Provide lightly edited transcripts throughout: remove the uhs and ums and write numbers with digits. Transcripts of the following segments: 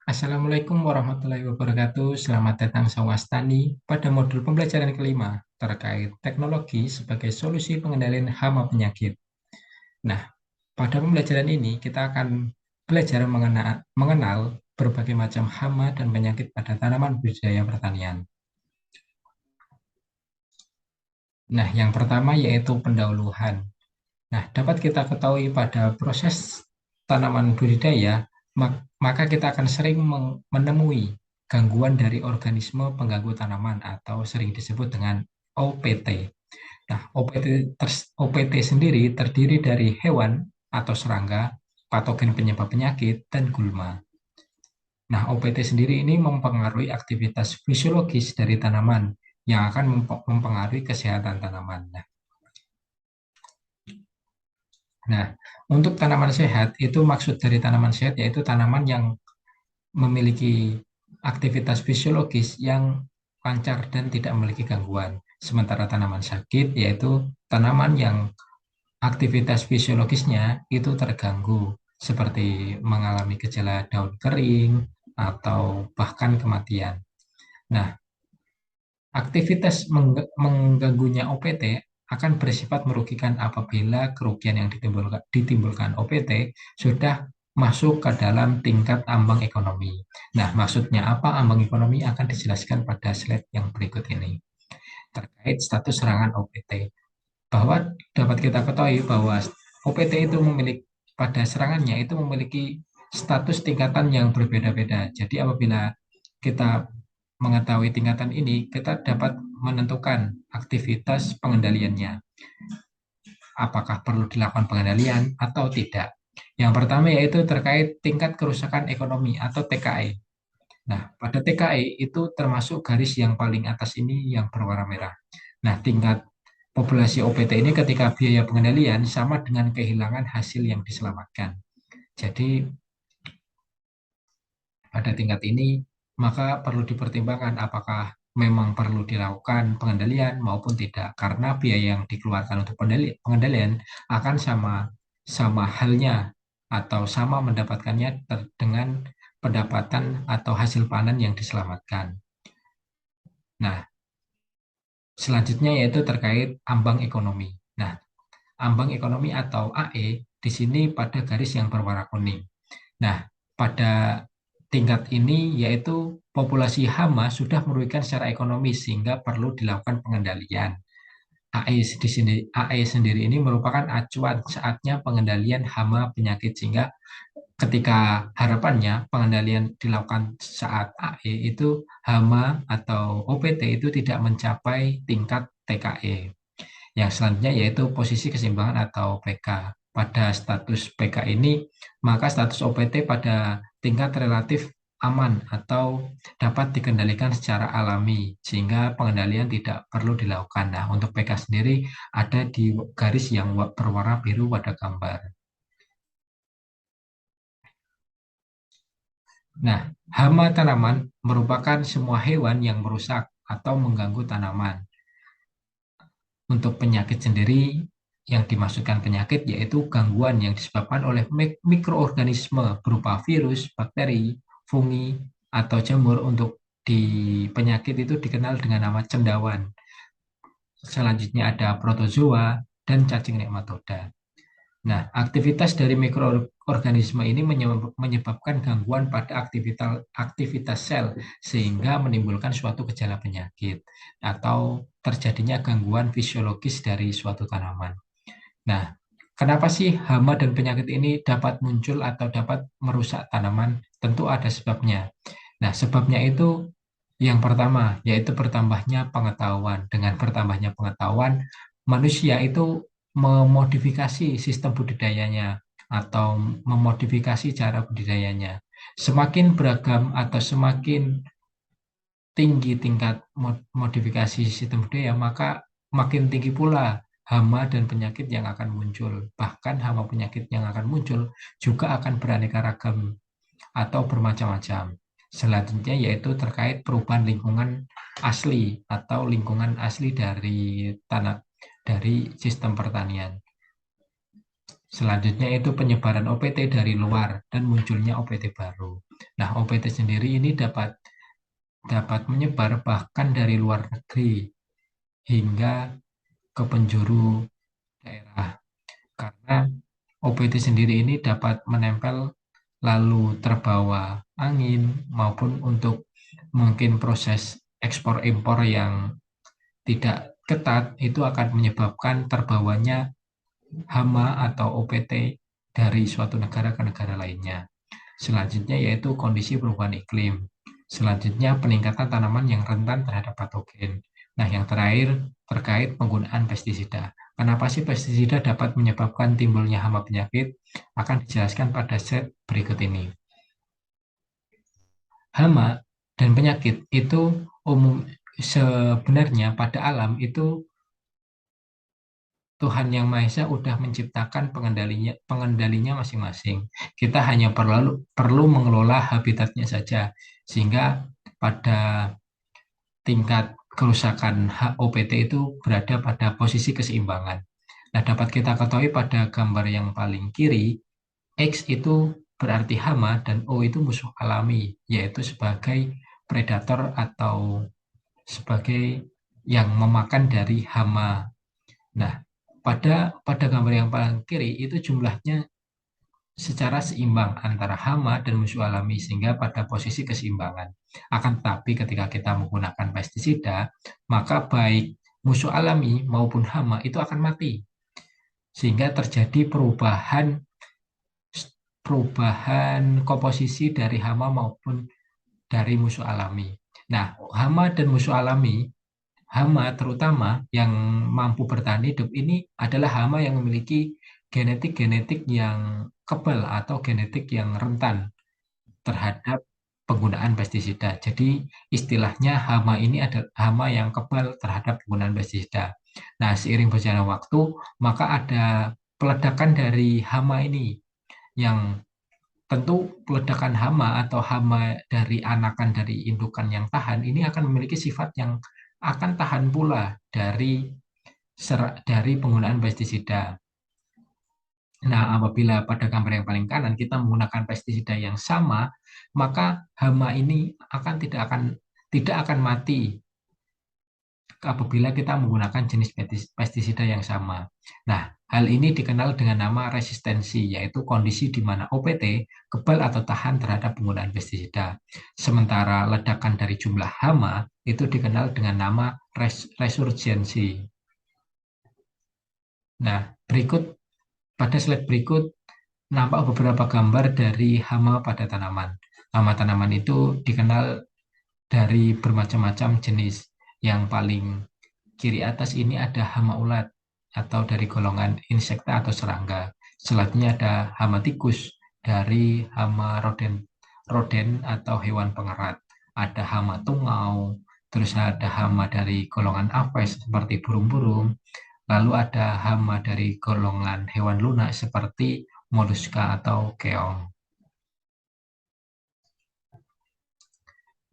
Assalamualaikum warahmatullahi wabarakatuh. Selamat datang Sawastani pada modul pembelajaran kelima terkait teknologi sebagai solusi pengendalian hama penyakit. Nah, pada pembelajaran ini kita akan belajar mengenal berbagai macam hama dan penyakit pada tanaman budidaya pertanian. Nah, yang pertama yaitu pendahuluan. Nah, dapat kita ketahui pada proses tanaman budidaya, maka kita akan sering menemui gangguan dari organisme pengganggu tanaman atau sering disebut dengan OPT. Nah, OPT sendiri terdiri dari hewan atau serangga, patogen penyebab penyakit, dan gulma. Nah, OPT sendiri ini mempengaruhi aktivitas fisiologis dari tanaman yang akan mempengaruhi kesehatan tanaman. Nah, untuk tanaman sehat, itu maksud dari tanaman sehat yaitu tanaman yang memiliki aktivitas fisiologis yang lancar dan tidak memiliki gangguan. Sementara tanaman sakit yaitu tanaman yang aktivitas fisiologisnya itu terganggu, seperti mengalami gejala daun kering atau bahkan kematian. Nah, aktivitas mengganggunya OPT akan bersifat merugikan apabila kerugian yang ditimbulkan OPT sudah masuk ke dalam tingkat ambang ekonomi. Nah, maksudnya apa ambang ekonomi akan dijelaskan pada slide yang berikut ini terkait status serangan OPT. Bahwa dapat kita ketahui bahwa OPT itu memiliki pada serangannya itu memiliki status tingkatan yang berbeda-beda. Jadi apabila kita mengetahui tingkatan ini, kita dapat menentukan aktivitas pengendaliannya. Apakah perlu dilakukan pengendalian atau tidak. Yang pertama yaitu terkait tingkat kerusakan ekonomi atau TKE. Nah, pada TKE itu termasuk garis yang paling atas ini yang berwarna merah. Nah, tingkat populasi OPT ini ketika biaya pengendalian sama dengan kehilangan hasil yang diselamatkan. Jadi, pada tingkat ini, maka perlu dipertimbangkan apakah memang perlu dilakukan pengendalian maupun tidak, karena biaya yang dikeluarkan untuk pengendalian akan sama sama halnya atau sama mendapatkannya dengan pendapatan atau hasil panen yang diselamatkan. Nah, selanjutnya yaitu terkait ambang ekonomi. Nah, ambang ekonomi atau AE di sini pada garis yang berwarna kuning. Nah, pada tingkat ini yaitu populasi hama sudah merugikan secara ekonomis sehingga perlu dilakukan pengendalian. AE sendiri ini merupakan acuan saatnya pengendalian hama penyakit sehingga ketika harapannya pengendalian dilakukan saat AE itu hama atau OPT itu tidak mencapai tingkat TKE. Yang selanjutnya yaitu posisi keseimbangan atau PK. Pada status PK ini, maka status OPT pada tingkat relatif aman atau dapat dikendalikan secara alami, sehingga pengendalian tidak perlu dilakukan. Nah, untuk PK sendiri ada di garis yang berwarna biru pada gambar. Nah, hama tanaman merupakan semua hewan yang merusak atau mengganggu tanaman. Untuk penyakit sendiri, yang dimaksudkan penyakit yaitu gangguan yang disebabkan oleh mikroorganisme berupa virus, bakteri, fungi, atau jamur. Untuk di penyakit itu dikenal dengan nama cendawan. Selanjutnya ada protozoa dan cacing nematoda. Nah, aktivitas dari mikroorganisme ini menyebabkan gangguan pada aktivitas sel sehingga menimbulkan suatu gejala penyakit atau terjadinya gangguan fisiologis dari suatu tanaman. Nah, kenapa sih hama dan penyakit ini dapat muncul atau dapat merusak tanaman? Tentu ada sebabnya. Nah, sebabnya itu yang pertama yaitu bertambahnya pengetahuan. Dengan bertambahnya pengetahuan, manusia itu memodifikasi sistem budidayanya atau memodifikasi cara budidayanya. Semakin beragam atau semakin tinggi tingkat modifikasi sistem budaya, maka makin tinggi pula hama dan penyakit yang akan muncul. Bahkan hama penyakit yang akan muncul juga akan beraneka ragam atau bermacam-macam. Selanjutnya yaitu terkait perubahan lingkungan asli atau lingkungan asli dari tanah dari sistem pertanian. Selanjutnya itu penyebaran OPT dari luar dan munculnya OPT baru. Nah, OPT sendiri ini dapat dapat menyebar bahkan dari luar negeri hingga ke penjuru daerah. Karena OPT sendiri ini dapat menempel lalu terbawa angin maupun untuk mungkin proses ekspor impor yang tidak ketat itu akan menyebabkan terbawanya hama atau OPT dari suatu negara ke negara lainnya. Selanjutnya yaitu kondisi perubahan iklim. Selanjutnya peningkatan tanaman yang rentan terhadap patogen. Nah, yang terakhir terkait penggunaan pestisida. Kenapa sih pestisida dapat menyebabkan timbulnya hama penyakit? Akan dijelaskan pada set berikut ini. Hama dan penyakit itu umum sebenarnya pada alam itu Tuhan Yang Maha Esa udah menciptakan pengendalinya masing-masing. Kita hanya perlu mengelola habitatnya saja, sehingga pada tingkat kerusakan HOPT itu berada pada posisi keseimbangan. Nah, dapat kita ketahui pada gambar yang paling kiri, X itu berarti hama dan O itu musuh alami, yaitu sebagai predator atau sebagai yang memakan dari hama. Nah, pada gambar yang paling kiri itu jumlahnya secara seimbang antara hama dan musuh alami sehingga pada posisi keseimbangan. Akan tetapi ketika kita menggunakan pestisida, maka baik musuh alami maupun hama itu akan mati sehingga terjadi perubahan komposisi dari hama maupun dari musuh alami. Nah, hama dan musuh alami, hama terutama yang mampu bertahan hidup ini adalah hama yang memiliki genetik-genetik yang kebal atau genetik yang rentan terhadap penggunaan pestisida. Jadi istilahnya hama ini adalah hama yang kebal terhadap penggunaan pestisida. Nah, seiring berjalannya waktu, maka ada peledakan dari hama ini yang tentu peledakan hama atau hama dari anakan dari indukan yang tahan ini akan memiliki sifat yang akan tahan pula dari penggunaan pestisida. Nah, apabila pada gambar yang paling kanan kita menggunakan pestisida yang sama, maka hama ini tidak akan mati apabila kita menggunakan jenis pestisida yang sama. Nah, hal ini dikenal dengan nama resistensi, yaitu kondisi di mana OPT kebal atau tahan terhadap penggunaan pestisida. Sementara ledakan dari jumlah hama itu dikenal dengan nama resurgensi. Nah, pada slide berikut nampak beberapa gambar dari hama pada tanaman. Hama tanaman itu dikenal dari bermacam-macam jenis. Yang paling kiri atas ini ada hama ulat atau dari golongan insekta atau serangga. Selanjutnya ada hama tikus dari hama roden atau hewan pengerat. Ada hama tungau, terus ada hama dari golongan apes seperti burung-burung. Lalu ada hama dari golongan hewan lunak seperti moluska atau keong.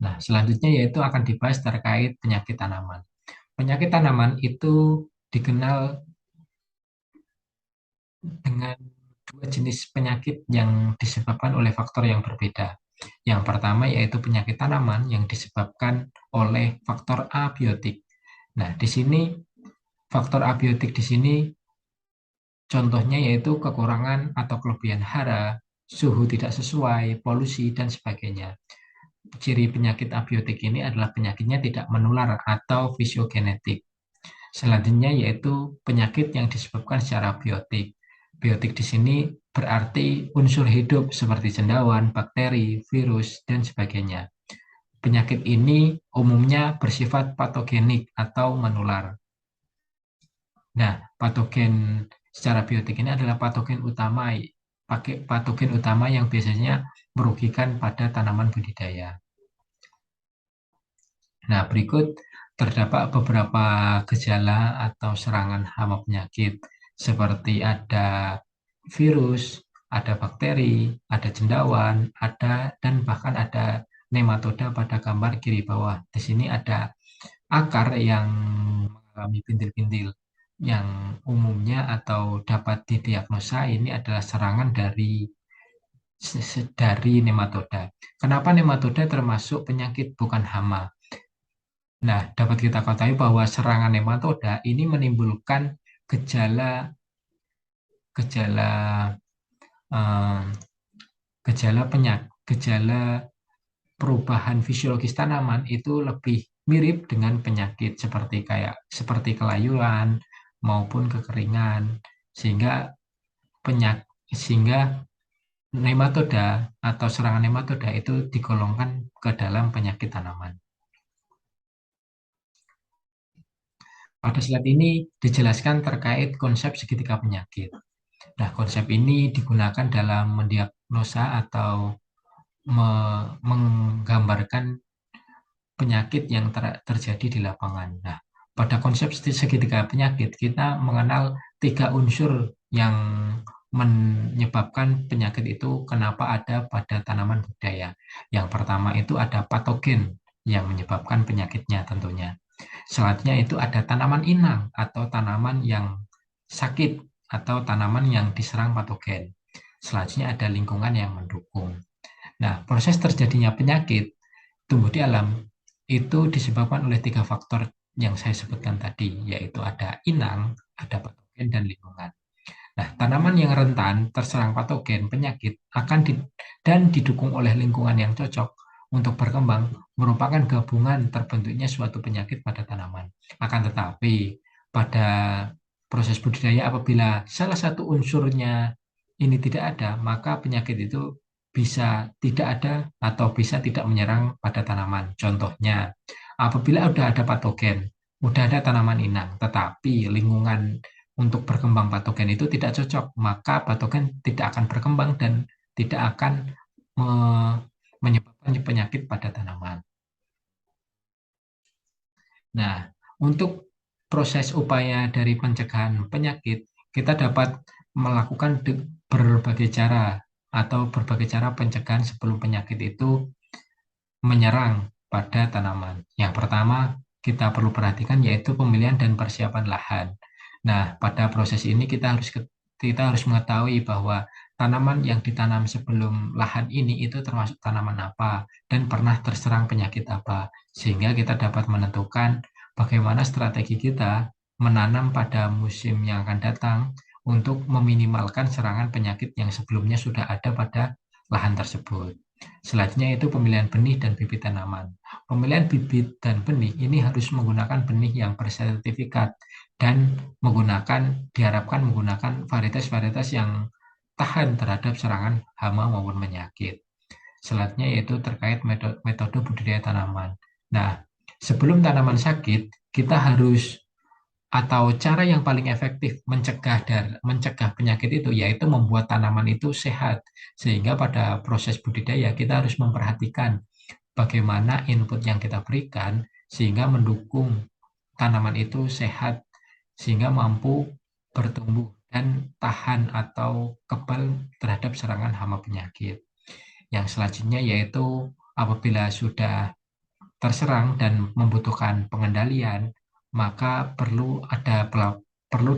Nah, selanjutnya yaitu akan dibahas terkait penyakit tanaman. Penyakit tanaman itu dikenal dengan dua jenis penyakit yang disebabkan oleh faktor yang berbeda. Yang pertama yaitu penyakit tanaman yang disebabkan oleh faktor abiotik. Nah, di sini faktor abiotik di sini contohnya yaitu kekurangan atau kelebihan hara, suhu tidak sesuai, polusi, dan sebagainya. Ciri penyakit abiotik ini adalah penyakitnya tidak menular atau fisiogenetik. Selanjutnya yaitu penyakit yang disebabkan secara biotik. Biotik di sini berarti unsur hidup seperti cendawan, bakteri, virus, dan sebagainya. Penyakit ini umumnya bersifat patogenik atau menular. Nah, patogen secara biotik ini adalah patogen utama yang biasanya merugikan pada tanaman budidaya. Nah, berikut terdapat beberapa gejala atau serangan hama penyakit seperti ada virus, ada bakteri, ada cendawan, dan bahkan ada nematoda pada gambar kiri bawah. Di sini ada akar yang mengalami bintil-bintil yang umumnya atau dapat didiagnosa ini adalah serangan dari dari nematoda. Kenapa nematoda termasuk penyakit bukan hama? Nah, dapat kita ketahui bahwa serangan nematoda ini menimbulkan gejala gejala eh, gejala perubahan fisiologis tanaman itu lebih mirip dengan penyakit seperti kelayuan maupun kekeringan, sehingga sehingga nematoda atau serangan nematoda itu digolongkan ke dalam penyakit tanaman. Pada slide ini dijelaskan terkait konsep segitiga penyakit. Nah, konsep ini digunakan dalam mendiagnosa atau menggambarkan penyakit yang terjadi di lapangan. Nah, pada konsep segitiga penyakit, kita mengenal tiga unsur yang menyebabkan penyakit itu kenapa ada pada tanaman budidaya. Yang pertama itu ada patogen yang menyebabkan penyakitnya tentunya. Selanjutnya itu ada tanaman inang atau tanaman yang sakit atau tanaman yang diserang patogen. Selanjutnya ada lingkungan yang mendukung. Nah, proses terjadinya penyakit tumbuh di alam itu disebabkan oleh tiga faktor yang saya sebutkan tadi, yaitu ada inang, ada patogen, dan lingkungan. Nah, tanaman yang rentan terserang patogen penyakit dan didukung oleh lingkungan yang cocok untuk berkembang merupakan gabungan terbentuknya suatu penyakit pada tanaman. Akan tetapi, pada proses budidaya apabila salah satu unsurnya ini tidak ada, maka penyakit itu bisa tidak ada atau bisa tidak menyerang pada tanaman. Contohnya, apabila sudah ada patogen, sudah ada tanaman inang, tetapi lingkungan untuk berkembang patogen itu tidak cocok, maka patogen tidak akan berkembang dan tidak akan menyebabkan penyakit pada tanaman. Nah, untuk proses upaya dari pencegahan penyakit, kita dapat melakukan berbagai cara atau berbagai cara pencegahan sebelum penyakit itu menyerang pada tanaman. Yang pertama, kita perlu perhatikan yaitu pemilihan dan persiapan lahan. Nah, pada proses ini kita harus mengetahui bahwa tanaman yang ditanam sebelum lahan ini itu termasuk tanaman apa dan pernah terserang penyakit apa, sehingga kita dapat menentukan bagaimana strategi kita menanam pada musim yang akan datang untuk meminimalkan serangan penyakit yang sebelumnya sudah ada pada lahan tersebut. Selanjutnya itu pemilihan benih dan bibit tanaman. Pemilihan bibit dan benih ini harus menggunakan benih yang bersertifikat dan diharapkan menggunakan varietas-varietas yang tahan terhadap serangan hama maupun penyakit. Selanjutnya yaitu terkait metode budidaya tanaman. Nah, sebelum tanaman sakit, kita harus atau cara yang paling efektif mencegah penyakit itu yaitu membuat tanaman itu sehat. Sehingga pada proses budidaya kita harus memperhatikan bagaimana input yang kita berikan sehingga mendukung tanaman itu sehat sehingga mampu bertumbuh dan tahan atau kebal terhadap serangan hama penyakit. Yang selanjutnya yaitu apabila sudah terserang dan membutuhkan pengendalian, maka perlu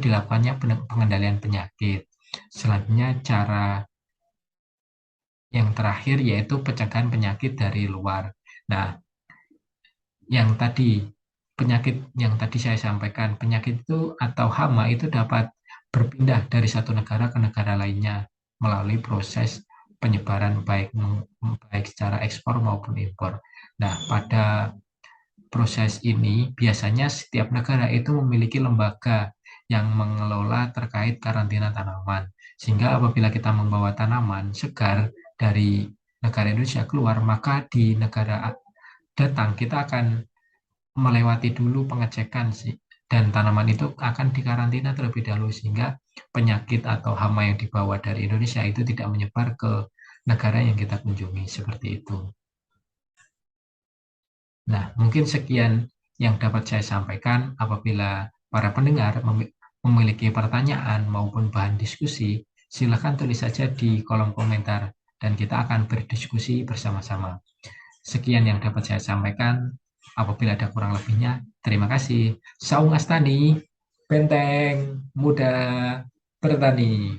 dilakukannya pengendalian penyakit. Selanjutnya cara yang terakhir yaitu pencegahan penyakit dari luar. Nah, yang tadi penyakit yang tadi saya sampaikan, penyakit itu atau hama itu dapat berpindah dari satu negara ke negara lainnya melalui proses penyebaran baik secara ekspor maupun impor. Nah, pada proses ini biasanya setiap negara itu memiliki lembaga yang mengelola terkait karantina tanaman. Sehingga apabila kita membawa tanaman segar dari negara Indonesia keluar, maka di negara datang kita akan melewati dulu pengecekan sih, dan tanaman itu akan dikarantina terlebih dahulu sehingga penyakit atau hama yang dibawa dari Indonesia itu tidak menyebar ke negara yang kita kunjungi seperti itu. Nah, mungkin sekian yang dapat saya sampaikan. Apabila para pendengar memiliki pertanyaan maupun bahan diskusi, silakan tulis saja di kolom komentar dan kita akan berdiskusi bersama-sama. Sekian yang dapat saya sampaikan. Apabila ada kurang lebihnya, terima kasih. Saung Astani, Benteng Muda Bertani.